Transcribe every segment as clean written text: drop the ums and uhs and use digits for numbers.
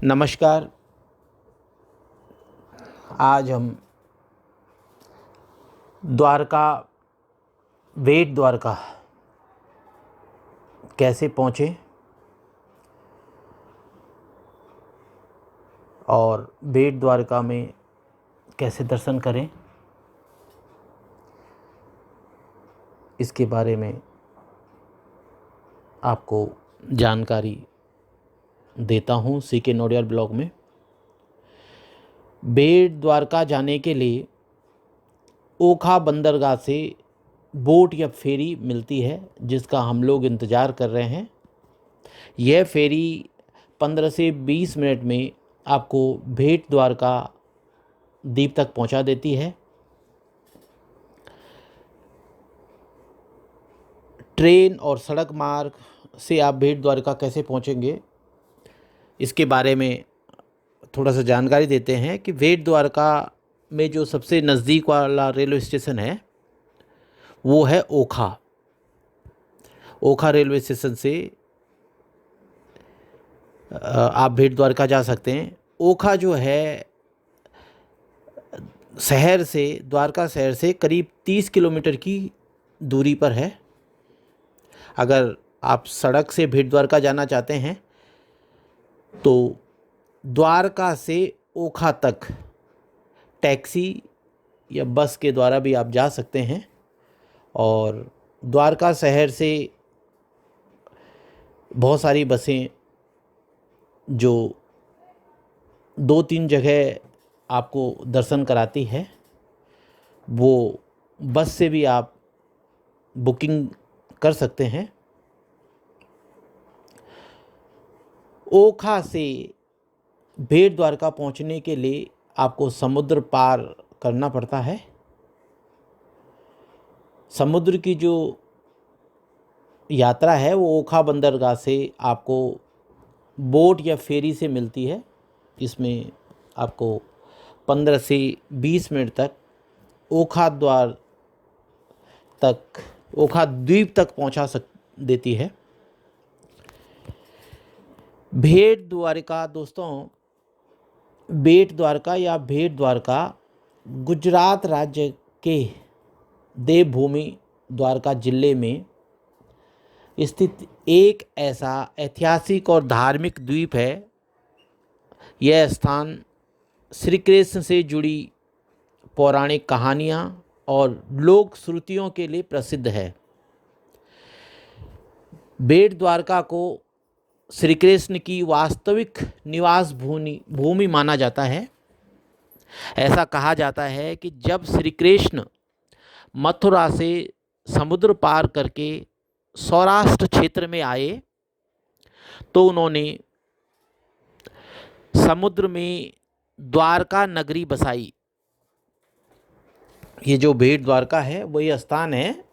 नमस्कार। आज हम द्वारका, बेट द्वारका कैसे पहुँचे और बेट द्वारका में कैसे दर्शन करें, इसके बारे में आपको जानकारी देता हूँ सीके नोडियाल ब्लॉग में। बेट द्वारका जाने के लिए ओखा बंदरगाह से बोट या फेरी मिलती है, जिसका हम लोग इंतज़ार कर रहे हैं। यह फेरी 15 से 20 मिनट में आपको बेट द्वारका द्वीप तक पहुंचा देती है। ट्रेन और सड़क मार्ग से आप बेट द्वारका कैसे पहुंचेंगे, इसके बारे में थोड़ा सा जानकारी देते हैं कि बेट द्वारका में जो सबसे नज़दीक वाला रेलवे स्टेशन है वो है ओखा। ओखा रेलवे स्टेशन से आप बेट द्वारका जा सकते हैं। ओखा जो है शहर से, द्वारका शहर से करीब 30 किलोमीटर की दूरी पर है। अगर आप सड़क से बेट द्वारका जाना चाहते हैं तो द्वारका से ओखा तक टैक्सी या बस के द्वारा भी आप जा सकते हैं। और द्वारका शहर से बहुत सारी बसें जो 2-3 जगह आपको दर्शन कराती है, वो बस से भी आप बुकिंग कर सकते हैं। ओखा से बेट द्वारका पहुंचने के लिए आपको समुद्र पार करना पड़ता है। समुद्र की जो यात्रा है वो ओखा बंदरगाह से आपको बोट या फेरी से मिलती है। इसमें आपको 15 से 20 मिनट तक ओखा द्वीप तक पहुंचा देती है। बेट द्वारका दोस्तों, बेट द्वारका या बेट द्वारका गुजरात राज्य के देवभूमि द्वारका जिले में स्थित एक ऐसा ऐतिहासिक और धार्मिक द्वीप है। यह स्थान श्री कृष्ण से जुड़ी पौराणिक कहानियाँ और लोक श्रुतियों के लिए प्रसिद्ध है। बेट द्वारका को श्री कृष्ण की वास्तविक निवास भूमि माना जाता है। ऐसा कहा जाता है कि जब श्री कृष्ण मथुरा से समुद्र पार करके सौराष्ट्र क्षेत्र में आए तो उन्होंने समुद्र में द्वारका नगरी बसाई। ये जो बेट द्वारका है वही स्थान है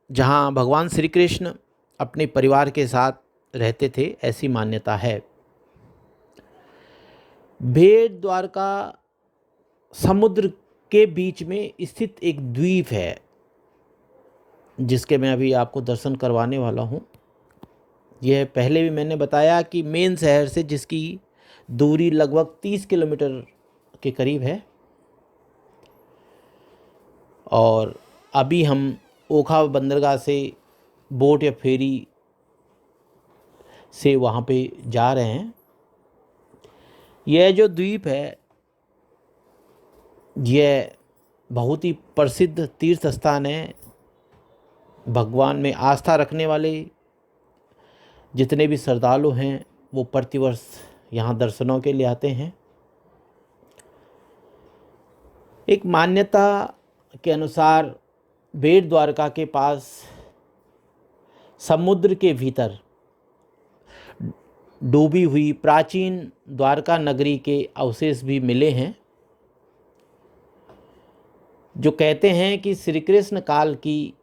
जहाँ भगवान श्री कृष्ण अपने परिवार के साथ रहते थे, ऐसी मान्यता है। बेट द्वारका समुद्र के बीच में स्थित एक द्वीप है, जिसके मैं अभी आपको दर्शन करवाने वाला हूँ। यह पहले भी मैंने बताया कि मेन शहर से जिसकी दूरी लगभग 30 किलोमीटर के करीब है। और अभी हम ओखा बंदरगाह से बोट या फेरी से वहाँ पे जा रहे हैं। यह जो द्वीप है यह बहुत ही प्रसिद्ध तीर्थ स्थान है। भगवान में आस्था रखने वाले जितने भी श्रद्धालु हैं वो प्रतिवर्ष यहाँ दर्शनों के लिए आते हैं। एक मान्यता के अनुसार बेट द्वारका के पास समुद्र के भीतर डूबी हुई प्राचीन द्वारका नगरी के अवशेष भी मिले हैं, जो कहते हैं कि श्री कृष्ण काल की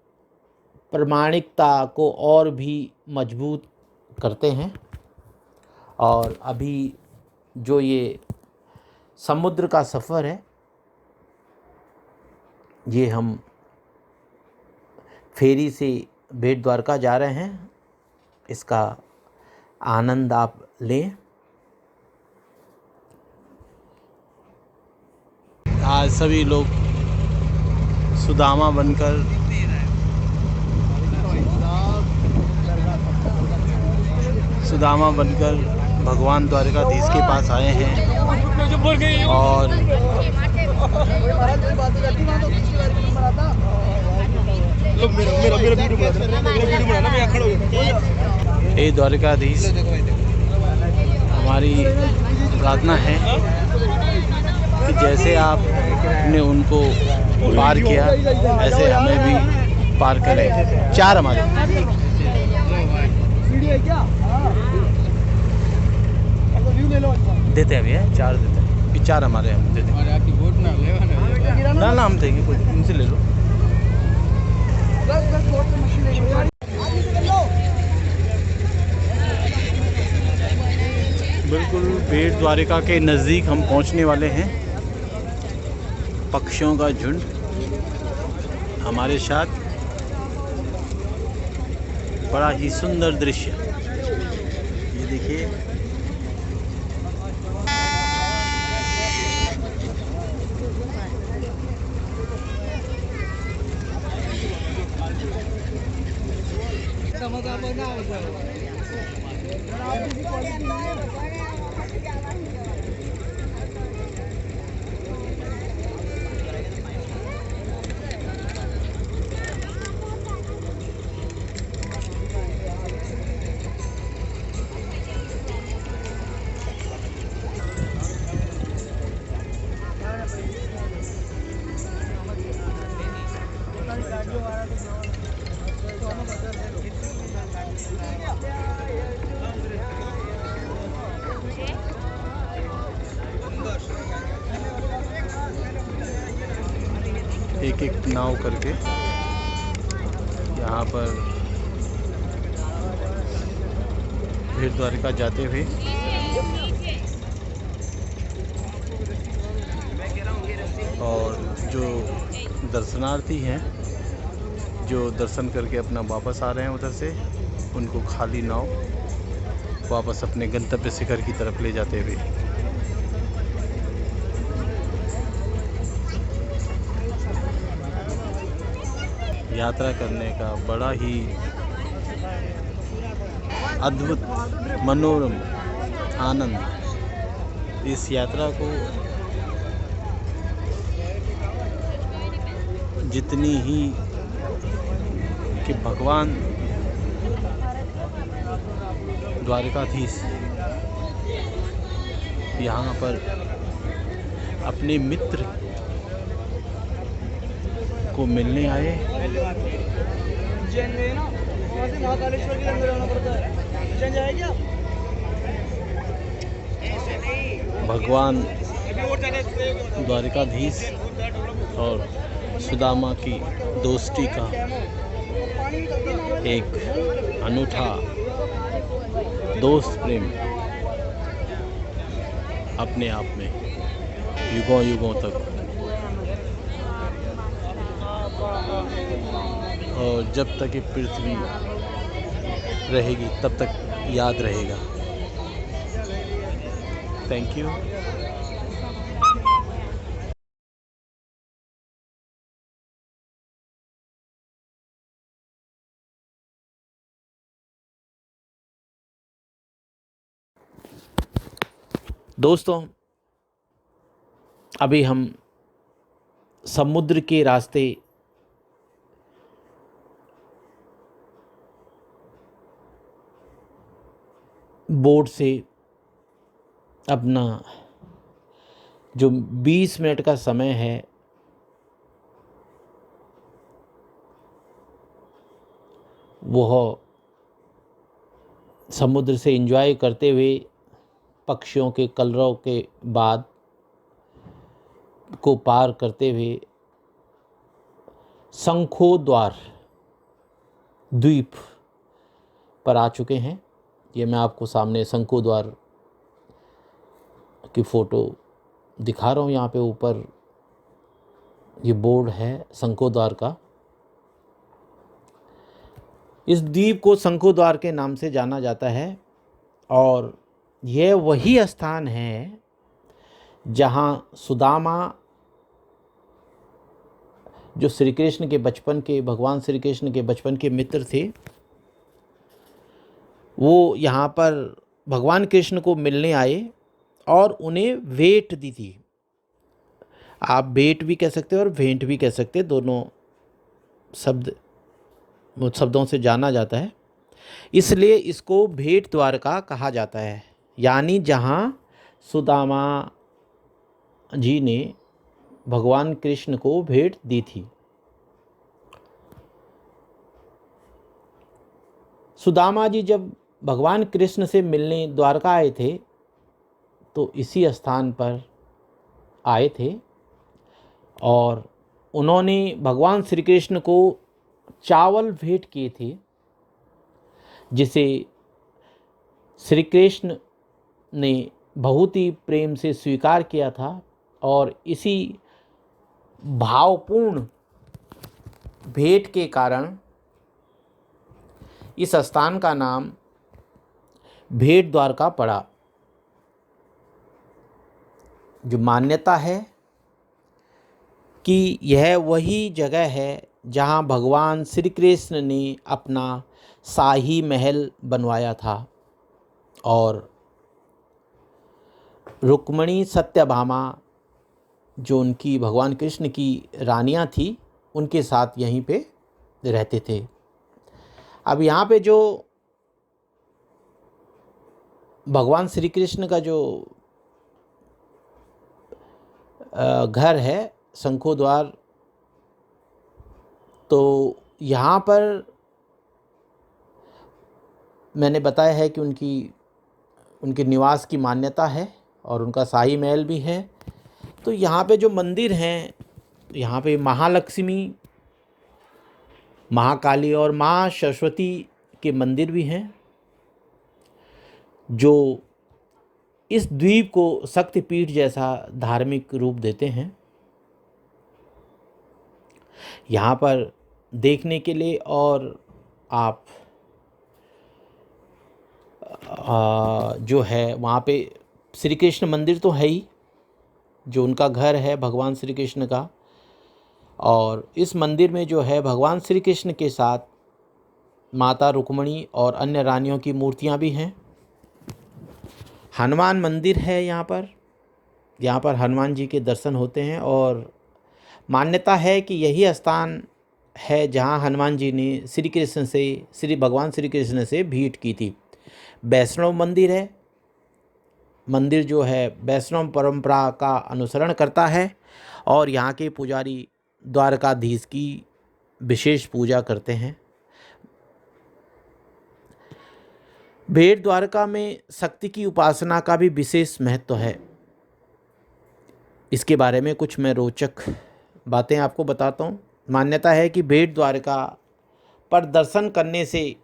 प्रामाणिकता को और भी मजबूत करते हैं। और अभी जो ये समुद्र का सफ़र है ये हम फेरी से बेट द्वारका जा रहे हैं। इसका आनंद आप लें। आज सभी लोग सुदामा बनकर भगवान द्वारकाधीश के पास आए हैं और हे द्वारकाधीश, हमारी प्रार्थना है कि जैसे आपने उनको पार किया ऐसे हमें भी पार करें। 4 हमारे देते हैं भैया, 4 देते हैं कि 4 हमारे हम देते हैं। ना हम देंगे, कुछ उनसे ले लो। बिल्कुल बेट द्वारिका के नज़दीक हम पहुंचने वाले हैं। पक्षियों का झुंड हमारे साथ, बड़ा ही सुंदर दृश्य। ये देखिए, एक एक नाव करके यहाँ पर बेट द्वारिका जाते हुए और जो दर्शनार्थी हैं जो दर्शन करके अपना वापस आ रहे हैं उधर से, उनको खाली नाव वापस अपने गंतव्य शिखर की तरफ ले जाते हुए। यात्रा करने का बड़ा ही अद्भुत मनोरम आनंद। इस यात्रा को जितनी ही कि भगवान द्वारकाधीश यहाँ पर अपने मित्र को मिलने आए, भगवान द्वारकाधीश और सुदामा की दोस्ती का एक अनूठा दोस्त प्रेम अपने आप में युगों युगों तक, और जब तक ये पृथ्वी रहेगी तब तक याद रहेगा। Thank you. दोस्तों, अभी हम समुद्र के रास्ते बोट से अपना जो 20 मिनट का समय है वह समुद्र से एंजॉय करते हुए पक्षियों के कलरव के बाद को पार करते हुए शंखोद्वार द्वीप पर आ चुके हैं। ये मैं आपको सामने शंखोद्वार की फ़ोटो दिखा रहा हूँ। यहाँ पे ऊपर ये बोर्ड है शंखोद्वार का। इस द्वीप को शंखोद्वार के नाम से जाना जाता है और यह वही स्थान है जहाँ सुदामा, जो श्री कृष्ण के बचपन के, भगवान श्री कृष्ण के बचपन के मित्र थे, वो यहाँ पर भगवान कृष्ण को मिलने आए और उन्हें भेंट दी थी। आप भेंट भी कह सकते हो और भेंट भी कह सकते हैं, दोनों शब्दों से जाना जाता है, इसलिए इसको भेंट द्वारका कहा जाता है। यानी जहाँ सुदामा जी ने भगवान कृष्ण को भेंट दी थी। सुदामा जी जब भगवान कृष्ण से मिलने द्वारका आए थे तो इसी स्थान पर आए थे और उन्होंने भगवान श्री कृष्ण को चावल भेंट किए थे, जिसे श्री कृष्ण ने बहुत ही प्रेम से स्वीकार किया था और इसी भावपूर्ण भेंट के कारण इस स्थान का नाम भेंट द्वारका पड़ा। जो मान्यता है कि यह वही जगह है जहाँ भगवान श्री कृष्ण ने अपना शाही महल बनवाया था और रुक्मिणी सत्यभामा, जो उनकी भगवान कृष्ण की रानियां थी, उनके साथ यहीं पे रहते थे। अब यहाँ पे जो भगवान श्री कृष्ण का जो घर है शंखो द्वार, तो यहाँ पर मैंने बताया है कि उनके निवास की मान्यता है और उनका शाही महल भी है। तो यहाँ पे जो मंदिर हैं, यहाँ पे महालक्ष्मी, महाकाली और माँ सरस्वती के मंदिर भी हैं, जो इस द्वीप को शक्तिपीठ जैसा धार्मिक रूप देते हैं। यहाँ पर देखने के लिए और आप जो है वहाँ पे श्री कृष्ण मंदिर तो है ही, जो उनका घर है भगवान श्री कृष्ण का, और इस मंदिर में जो है भगवान श्री कृष्ण के साथ माता रुक्मिणी और अन्य रानियों की मूर्तियाँ भी हैं। हनुमान मंदिर है यहाँ पर हनुमान जी के दर्शन होते हैं और मान्यता है कि यही स्थान है जहाँ हनुमान जी ने श्री भगवान श्री कृष्ण से भेंट की थी। वैष्णव मंदिर है, मंदिर जो है वैष्णव परंपरा का अनुसरण करता है और यहाँ के पुजारी द्वारकाधीश की विशेष पूजा करते हैं। भेंट द्वारका में शक्ति की उपासना का भी विशेष महत्व है। इसके बारे में कुछ मैं रोचक बातें आपको बताता हूँ। मान्यता है कि भेंट द्वारका पर दर्शन करने से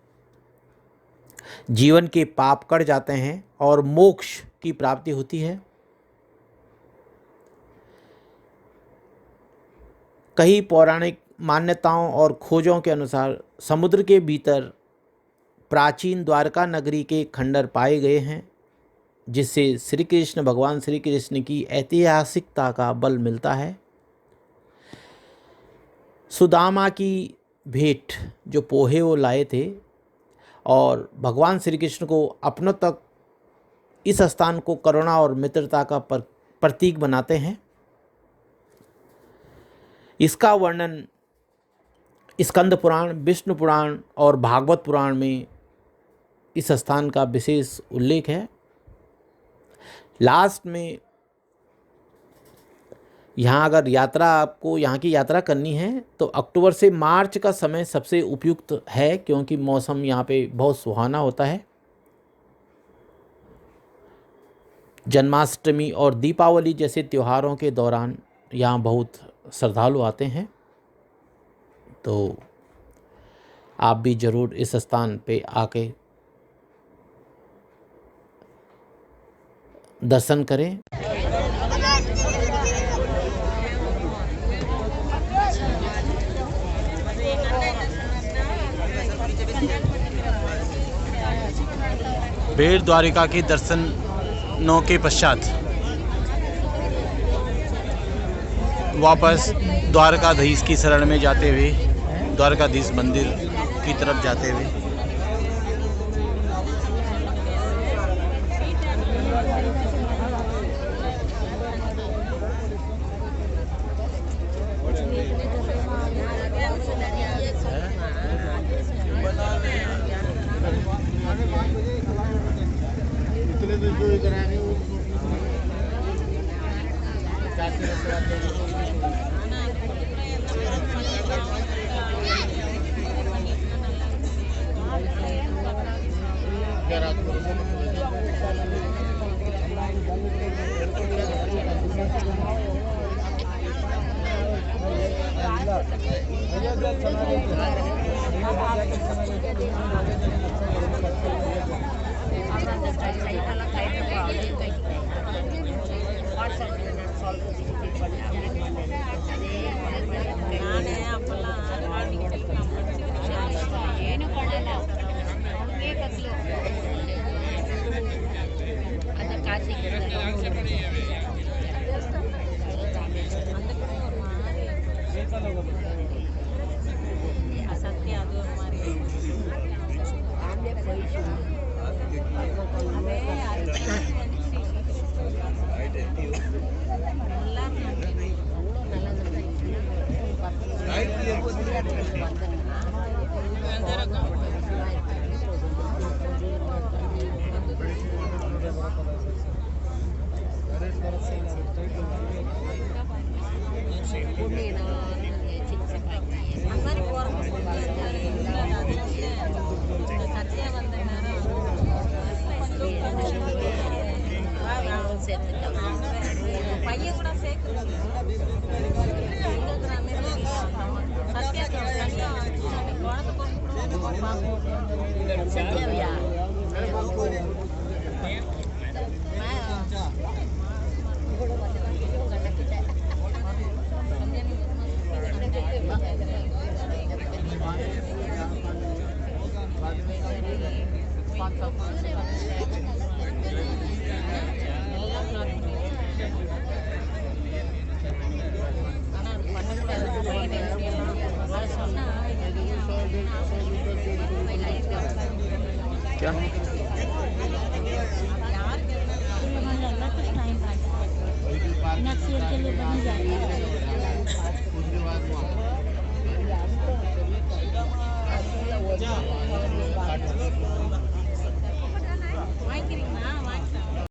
जीवन के पाप कट जाते हैं और मोक्ष की प्राप्ति होती है। कई पौराणिक मान्यताओं और खोजों के अनुसार समुद्र के भीतर प्राचीन द्वारका नगरी के खंडर पाए गए हैं, जिससे भगवान श्री कृष्ण की ऐतिहासिकता का बल मिलता है। सुदामा की भेंट जो पोहे वो लाए थे और भगवान श्री कृष्ण को अपनों तक इस स्थान को करुणा और मित्रता का प्रतीक बनाते हैं। इसका वर्णन स्कंद पुराण, विष्णु पुराण और भागवत पुराण में इस स्थान का विशेष उल्लेख है। लास्ट में यहाँ अगर आपको यहाँ की यात्रा करनी है तो अक्टूबर से मार्च का समय सबसे उपयुक्त है, क्योंकि मौसम यहाँ पे बहुत सुहाना होता है। जन्माष्टमी और दीपावली जैसे त्योहारों के दौरान यहाँ बहुत श्रद्धालु आते हैं, तो आप भी ज़रूर इस स्थान पे आके दर्शन करें। बेट द्वारिका के दर्शनों के पश्चात वापस द्वारकाधीश की शरण में जाते हुए, द्वारकाधीश मंदिर की तरफ जाते हुए क्या के लिए बनी जाती है।